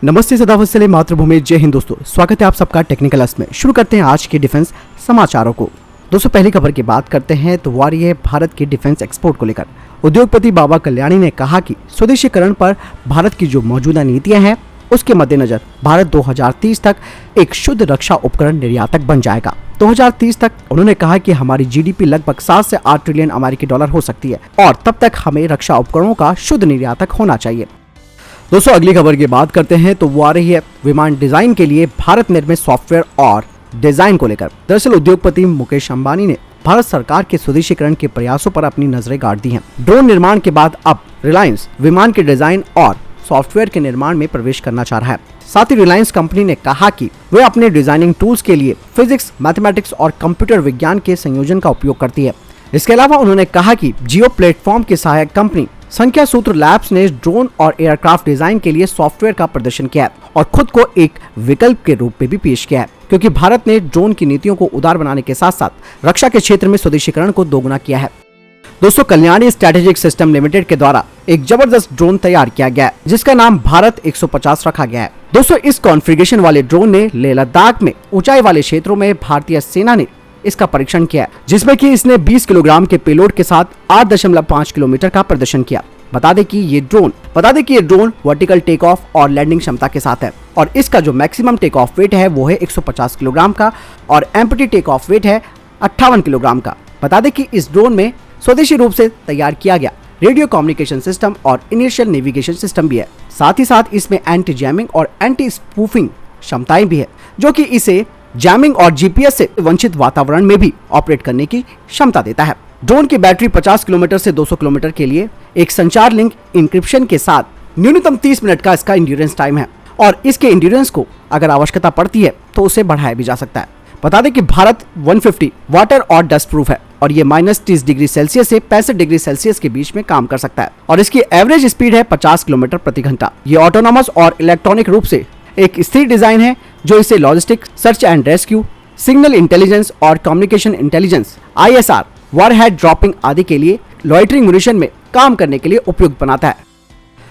नमस्ते, सदावत्सले मातृभूमि, जय हिंद। दोस्तों, स्वागत है आप सबका टेक्निकल अस में। शुरू करते हैं आज के डिफेंस समाचारों को। दोस्तों, पहली खबर की बात करते हैं तो वो आ रही है भारत की डिफेंस एक्सपोर्ट को लेकर। उद्योगपति बाबा कल्याणी ने कहा कि स्वदेशीकरण पर भारत की जो मौजूदा नीतियां हैं उसके मद्देनजर भारत 2030 तक एक शुद्ध रक्षा उपकरण निर्यातक बन जाएगा। 2030 तक उन्होंने कहा कि हमारी जीडीपी लगभग 7 से 8 ट्रिलियन अमेरिकी डॉलर हो सकती है और तब तक हमें रक्षा उपकरणों का शुद्ध निर्यातक होना चाहिए। दोस्तों, अगली खबर की बात करते हैं तो वो आ रही है विमान डिजाइन के लिए भारत निर्मित सॉफ्टवेयर और डिजाइन को लेकर। दरअसल उद्योगपति मुकेश अंबानी ने भारत सरकार के स्वदेशीकरण के प्रयासों पर अपनी नजरें गाड़ दी हैं। ड्रोन निर्माण के बाद अब रिलायंस विमान के डिजाइन और सॉफ्टवेयर के निर्माण में प्रवेश करना चाह रहा है। साथ ही रिलायंस कंपनी ने कहा कि वे अपने डिजाइनिंग टूल्स के लिए फिजिक्स, मैथमेटिक्स और कंप्यूटर विज्ञान के संयोजन का उपयोग करती है। इसके अलावा उन्होंने कहा कि जियो प्लेटफॉर्म की सहायक कंपनी संख्या सूत्र लैब्स ने ड्रोन और एयरक्राफ्ट डिजाइन के लिए सॉफ्टवेयर का प्रदर्शन किया है और खुद को एक विकल्प के रूप में भी पेश किया है, क्योंकि भारत ने ड्रोन की नीतियों को उदार बनाने के साथ साथ रक्षा के क्षेत्र में स्वदेशीकरण को दोगुना किया है। दोस्तों, कल्याणी स्ट्रेटेजिक सिस्टम लिमिटेड के द्वारा एक जबरदस्त ड्रोन तैयार किया गया है जिसका नाम भारत 150 रखा गया है। दोस्तों, इस कॉन्फ़िगरेशन वाले ड्रोन ने लेह लद्दाख में ऊंचाई वाले क्षेत्रों में भारतीय सेना ने इसका परीक्षण किया, जिसमें कि इसने 20 किलोग्राम के पेलोड के साथ 8.5 किलोमीटर का प्रदर्शन किया। बता दें कि ये ड्रोन वर्टिकल टेक ऑफ और लैंडिंग क्षमता के साथ है और इसका जो मैक्सिमम टेक ऑफ वेट है वो है 150 किलोग्राम का और एम्प्टी टेक ऑफ वेट है 58 किलोग्राम का। बता दें कि इस ड्रोन में स्वदेशी रूप से तैयार किया गया रेडियो कम्युनिकेशन सिस्टम और इनिशियल नेविगेशन सिस्टम भी है। साथ ही साथ इसमें एंटी जैमिंग और एंटी स्पूफिंग क्षमताएं भी है, जो कि इसे जैमिंग और जीपीएस से वंचित वातावरण में भी ऑपरेट करने की क्षमता देता है। ड्रोन की बैटरी 50 किलोमीटर से 200 किलोमीटर के लिए एक संचार लिंक इंक्रिप्शन के साथ न्यूनतम 30 मिनट का इसका इंड्योरेंस टाइम है और इसके इंड्योरेंस को अगर आवश्यकता पड़ती है तो उसे बढ़ाया भी जा सकता है। बता दें कि भारत 150 वाटर और डस्ट प्रूफ है और ये -30 डिग्री सेल्सियस से 65 डिग्री सेल्सियस के बीच में काम कर सकता है और इसकी एवरेज स्पीड है 50 किलोमीटर प्रति घंटा। ये ऑटोनॉमस और इलेक्ट्रॉनिक रूप से एक स्थिर डिजाइन है जो इसे logistic, search and rescue, signal intelligence और communication intelligence, ISR, warhead dropping आदि के लिए लॉइटरिंग म्यूनिशन में काम करने के लिए उपयुक्त बनाता है।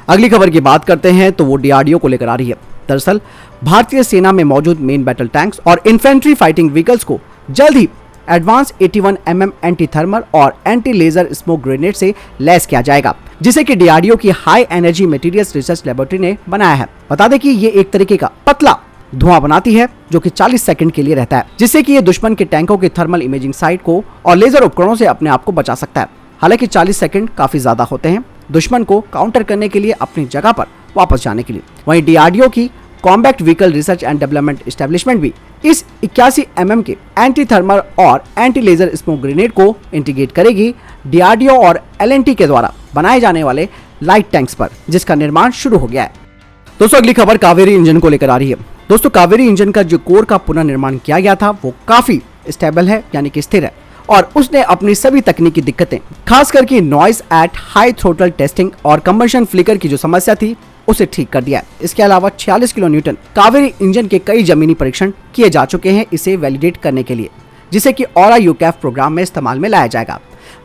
अगली खबर की बात करते हैं तो वो DRDO को लेकर आ रही है। दरअसल भारतीय सेना में मौजूद मेन बैटल टैंक्स और इन्फेंट्री फाइटिंग व्हीकल्स को जल्द ही एडवांस 81 mm एंटी थर्मल और एंटी लेजर स्मोक ग्रेनेड से लैस किया जाएगा, जिसे कि DRDO की high energy materials research laboratory ने बनाया है। बता दें कि ये एक तरीके का पतला धुआं बनाती है जो कि 40 सेकंड के लिए रहता है, जिससे कि ये दुश्मन के टैंकों की थर्मल इमेजिंग साइट को और लेजर उपकरणों से अपने आप को बचा सकता है। हालांकि 40 सेकंड काफी ज्यादा होते हैं दुश्मन को काउंटर करने के लिए अपनी जगह पर वापस जाने के लिए। वहीं DRDO की combat vehicle research and development establishment भी इस 81 mm के एंटी थर्मल और एंटी लेजर स्मोक ग्रेनेड को इंटीग्रेट करेगी DRDO और LNT के द्वारा बनाए जाने वाले लाइट टैंक्स पर, जिसका निर्माण शुरू हो गया है। दोस्तों, अगली खबर कावेरी इंजन को लेकर आ रही है। दोस्तों, कावेरी इंजन का जो कोर का पुनर्निर्माण किया गया था वो काफी स्टेबल है, यानी कि स्थिर है और उसने अपनी सभी तकनीकी दिक्कतें, खास करके noise at high throttle testing और कंबशन फ्लिकर की जो समस्या थी उसे ठीक कर दिया है। इसके अलावा 46 किलो न्यूटन कावेरी इंजन के कई जमीनी परीक्षण किए जा चुके हैं इसे वैलिडेट करने के लिए, जिसे कि ऑरा यूकैफ प्रोग्राम में इस्तेमाल में लाया जाएगा।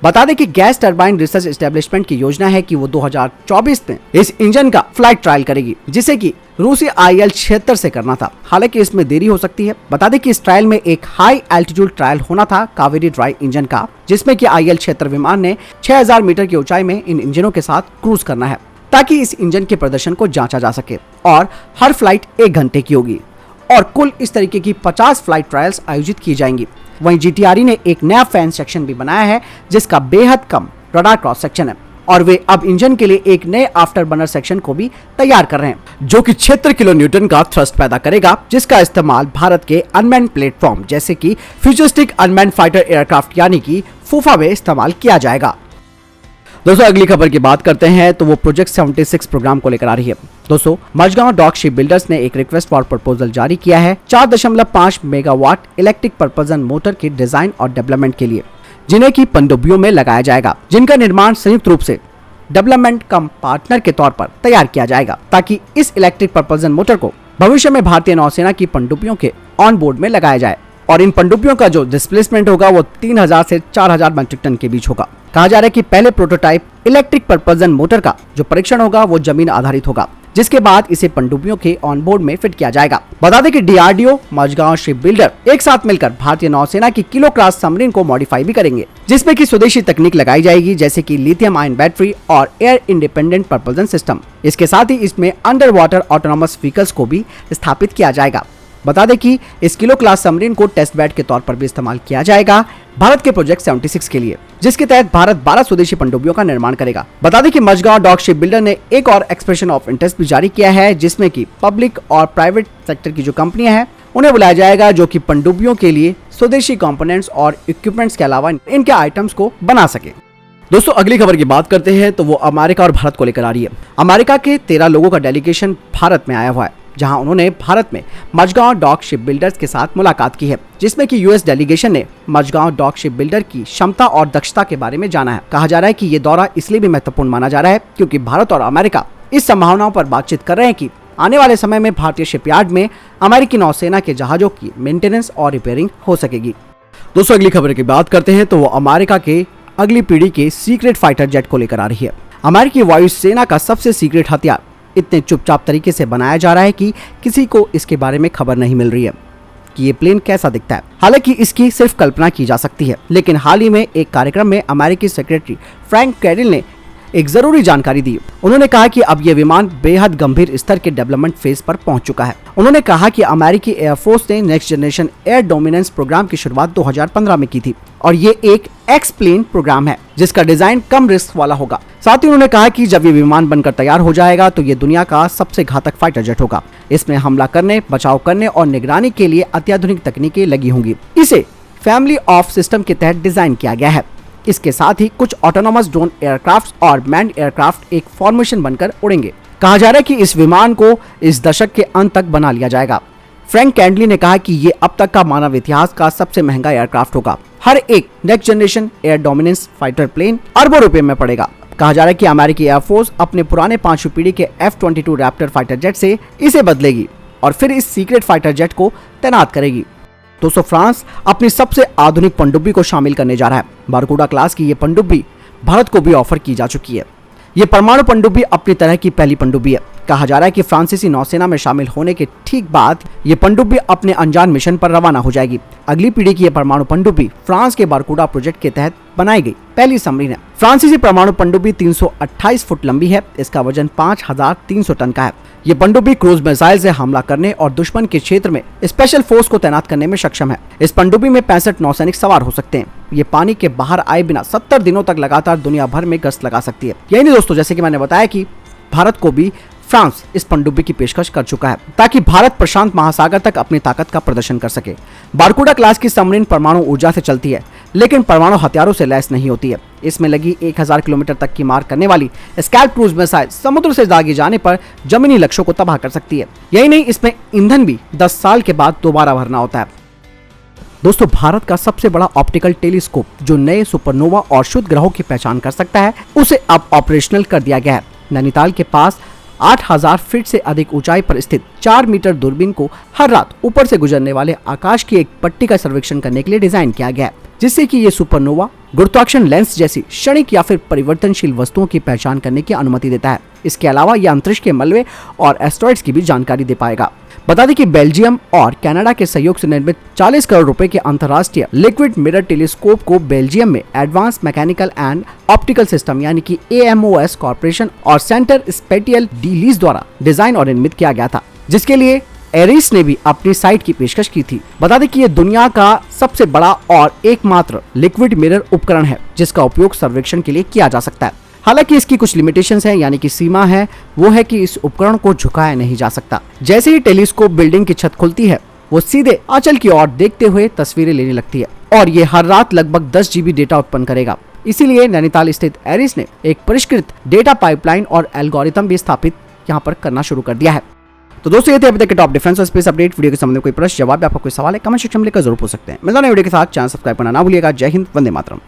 बता दें कि गैस टरबाइन रिसर्च एस्टेब्लिशमेंट की योजना है कि वो 2024 में इस इंजन का फ्लाइट ट्रायल करेगी, जिसे कि रूसी IL-76 से करना था। हालांकि इसमें देरी हो सकती है। बता दें कि इस ट्रायल में एक हाई एल्टीट्यूड ट्रायल होना था कावेरी ड्राई इंजन का, जिसमें कि IL-76 विमान ने 6000 मीटर की ऊंचाई में इन इंजनों के साथ क्रूज करना है, ताकि इस इंजन के प्रदर्शन को जांचा जा सके और हर फ्लाइट 1 घंटे की होगी और कुल इस तरीके की 50 फ्लाइट ट्रायल्स आयोजित की जाएंगी। वहीं GTRE ने एक नया फैन सेक्शन भी बनाया है जिसका बेहद कम रडार क्रॉस सेक्शन है और वे अब इंजन के लिए एक नए आफ्टर बर्नर सेक्शन को भी तैयार कर रहे हैं, जो कि 76 किलो न्यूटन का थ्रस्ट पैदा करेगा, जिसका इस्तेमाल भारत के अनमैन्ड प्लेटफॉर्म जैसे कि फ्यूचरिस्टिक अनमैन्ड फाइटर एयरक्राफ्ट यानी कि फूफा में इस्तेमाल किया जाएगा। दोस्तों, अगली खबर की बात करते हैं तो वो प्रोजेक्ट 76 प्रोग्राम को लेकर आ रही है। दोस्तों, मझगांव डॉक शिप बिल्डर्स ने एक रिक्वेस्ट फॉर प्रपोजल जारी किया है 4.5 मेगावाट इलेक्ट्रिक प्रपोजन मोटर के डिजाइन और डेवलपमेंट के लिए, जिन्हें की पनडुब्बियों में लगाया जाएगा, जिनका निर्माण संयुक्त रूप से डेवलपमेंट कम पार्टनर के तौर पर तैयार किया जाएगा, ताकि इस इलेक्ट्रिक प्रपोजन मोटर को भविष्य में भारतीय नौसेना की पनडुब्बियों के ऑन बोर्ड में लगाया जाए और इन पनडुब्बियों का जो डिस्प्लेसमेंट होगा वो 3000 से 4000 मीट्रिक टन के बीच होगा। कहा जा रहा है कि पहले प्रोटोटाइप इलेक्ट्रिक प्रपोजन मोटर का जो परीक्षण होगा वो जमीन आधारित होगा, जिसके बाद इसे पनडुब्बियों के ऑनबोर्ड में फिट किया जाएगा। बता दें कि डीआरडीओ, मझगांव शिप बिल्डर एक साथ मिलकर भारतीय नौसेना की किलो क्लास सबमरीन को मॉडिफाई भी करेंगे, जिसमें की स्वदेशी तकनीक लगाई जाएगी, जैसे कि लिथियम आयन बैटरी और एयर इंडिपेंडेंट प्रपल्शन सिस्टम। इसके साथ ही इसमें अंडर वाटर ऑटोनोमस व्हीकल्स को भी स्थापित किया जाएगा। बता दें कि इस किलो क्लास सबमरीन को टेस्ट बेड के तौर पर भी इस्तेमाल किया जाएगा भारत के प्रोजेक्ट 76 के लिए, जिसके तहत भारत 12 स्वदेशी पनडुब्बियों का निर्माण करेगा। बता दें कि मझगांव डॉक शिप बिल्डर ने एक और एक्सप्रेशन ऑफ इंटरेस्ट भी जारी किया है, जिसमें कि पब्लिक और प्राइवेट सेक्टर की जो कंपनियां हैं उन्हें बुलाया जाएगा, जो कि पनडुब्बियों के लिए स्वदेशी कंपोनेंट्स और इक्विपमेंट्स के अलावा इनके आइटम्स को बना सके। दोस्तों अगली खबर की बात करते हैं तो वो अमेरिका और भारत को लेकर आ रही है। अमेरिका के 13 लोगों का डेलीगेशन भारत में आया हुआ है, जहां उन्होंने भारत में मझगांव डॉक शिप बिल्डर्स के साथ मुलाकात की है, जिसमें कि यूएस डेलीगेशन ने मझगांव डॉक शिप बिल्डर की क्षमता और दक्षता के बारे में जाना है। कहा जा रहा है कि ये दौरा इसलिए भी महत्वपूर्ण माना जा रहा है क्योंकि भारत और अमेरिका इस संभावनाओं पर बातचीत कर रहे हैं कि आने वाले समय में भारतीय शिपयार्ड में अमेरिकी नौसेना के जहाजों की मेंटेनेंस और रिपेयरिंग हो सकेगी। दोस्तों अगली खबर की बात करते हैं तो वो अमेरिका के अगली पीढ़ी के सीक्रेट फाइटर जेट को लेकर आ रही है। अमेरिकी वायुसेना का सबसे सीक्रेट हथियार इतने चुपचाप तरीके से बनाया जा रहा है कि किसी को इसके बारे में खबर नहीं मिल रही है कि ये प्लेन कैसा दिखता है। हालांकि इसकी सिर्फ कल्पना की जा सकती है, लेकिन हाल ही में एक कार्यक्रम में अमेरिकी सेक्रेटरी फ्रैंक कैरिल ने एक जरूरी जानकारी दी। उन्होंने कहा कि अब ये विमान बेहद गंभीर स्तर के डेवलपमेंट फेज पर पहुंच चुका है। उन्होंने कहा कि अमेरिकी एयरफोर्स ने next generation air dominance program की शुरुआत 2015 में की थी और ये एक एक्स प्लेन प्रोग्राम है जिसका डिजाइन कम रिस्क वाला होगा। साथ ही उन्होंने कहा कि जब ये विमान बनकर तैयार हो जाएगा तो ये दुनिया का सबसे घातक फाइटर जेट होगा। इसमें हमला करने, बचाव करने और निगरानी के लिए अत्याधुनिक तकनीकें लगी होंगी। इसे फैमिली ऑफ सिस्टम के तहत डिजाइन किया गया है। इसके साथ ही कुछ ऑटोनोमस ड्रोन एयरक्राफ्ट और मैन्ड एयरक्राफ्ट एक फॉर्मेशन बनकर उड़ेंगे। कहा जा रहा है कि इस विमान को इस दशक के अंत तक बना लिया जाएगा। फ्रैंक कैंडली ने कहा कि ये अब तक का मानव इतिहास का सबसे महंगा एयरक्राफ्ट होगा। हर एक next generation air dominance fighter plane अरबों रुपए में पड़ेगा। कहा जा रहा है कि अमेरिकी एयरफोर्स अपने पुराने 5वीं पीढ़ी के F-22 रैप्टर फाइटर जेट से इसे बदलेगी और फिर इस सीक्रेट फाइटर जेट को तैनात करेगी। दोस्तों फ्रांस अपनी सबसे आधुनिक पनडुब्बी को शामिल करने जा रहा है। बारकूडा क्लास की ये पनडुब्बी भारत को भी ऑफर की जा चुकी है। ये परमाणु पनडुब्बी अपनी तरह की पहली पनडुब्बी है। कहा जा रहा है कि फ्रांसीसी नौसेना में शामिल होने के ठीक बाद ये पनडुब्बी अपने अनजान मिशन पर रवाना हो जाएगी। अगली पीढ़ी की ये परमाणु पनडुब्बी फ्रांस के बारकूडा प्रोजेक्ट के तहत बनाई गई पहली सबमरीन है। फ्रांसीसी परमाणु पनडुब्बी 328 फुट लंबी है। इसका वजन 5300 टन का है। ये पनडुब्बी क्रूज मिसाइल से हमला करने और दुश्मन के क्षेत्र में स्पेशल फोर्स को तैनात करने में सक्षम है। इस पनडुब्बी में 65 नौसैनिक सवार हो सकते हैं। ये पानी के बाहर आए बिना 70 दिनों तक लगातार दुनिया भर में गश्त लगा सकती है। यही नहीं दोस्तों, जैसे कि मैंने बताया कि भारत को भी फ्रांस इस पनडुब्बी की पेशकश कर चुका है ताकि भारत प्रशांत महासागर तक अपनी ताकत का प्रदर्शन कर सके। बारकूडा क्लास की सबमरीन परमाणु ऊर्जा से चलती है, लेकिन परमाणु हथियारों से लैस नहीं होती है। इसमें लगी 1000 किलोमीटर तक की मार करने वाली स्कैल्प क्रूज मिसाइल समुद्र से दागे जाने पर जमीनी लक्ष्यों को तबाह कर सकती है। यही नहीं, इसमें ईंधन भी 10 साल के बाद दोबारा भरना होता है। दोस्तों भारत का सबसे बड़ा ऑप्टिकल टेलीस्कोप जो नए सुपरनोवा और शुद्ध ग्रहों की पहचान कर सकता है, उसे अब ऑपरेशनल कर दिया गया है। नैनीताल के पास 8000 फीट से अधिक ऊंचाई पर स्थित 4 मीटर दूरबीन को हर रात ऊपर से गुजरने वाले आकाश की एक पट्टी का सर्वेक्षण करने के लिए डिजाइन किया गया है, जिससे कि ये सुपरनोवा गुरुत्वाकर्षण लेंस जैसी क्षणिक या फिर परिवर्तनशील वस्तुओं की पहचान करने की अनुमति देता है। इसके अलावा यह अंतरिक्ष के मलबे और एस्टेरॉइड्स की भी जानकारी दे पाएगा। बता दें कि बेल्जियम और कनाडा के सहयोग से निर्मित 40 करोड़ रुपए के अंतर्राष्ट्रीय लिक्विड मिरर टेलीस्कोप को बेल्जियम में advance mechanical and optical system यानी कि AMOS कॉर्पोरेशन और सेंटर स्पेटियल डी लीज द्वारा डिजाइन और निर्मित किया गया था, जिसके लिए एरिस ने भी अपनी साइट की पेशकश की थी। बता दें कि यह दुनिया का सबसे बड़ा और एकमात्र लिक्विड मिरर उपकरण है जिसका उपयोग सर्वेक्षण के लिए किया जा सकता है। हालांकि इसकी कुछ लिमिटेशंस हैं, यानी कि सीमा है, वो है कि इस उपकरण को झुकाया नहीं जा सकता। जैसे ही टेलीस्कोप बिल्डिंग की छत खुलती है, वो सीधे आंचल की ओर देखते हुए तस्वीरें लेने लगती है और ये हर रात लगभग 10 GB डेटा उत्पन्न करेगा। इसीलिए नैनीताल स्थित एरिस ने एक परिष्कृत डेटा पाइपलाइन और एल्गोरिथम भी स्थापित यहाँ पर करना शुरू कर दिया है। तो दोस्तों ये थे अभी तक के टॉप डिफेंस और स्पेस अपडेट। वीडियो के संबंध में कोई प्रश्न, जवाब या आपका कोई सवाल है, कमेंट सेक्शन में लिखकर जरूर पूछ सकते हैं। मिलता है वीडियो के साथ। चैनल सब्सक्राइब करना ना भूलिएगा। जय हिंद, वंदे मातरम।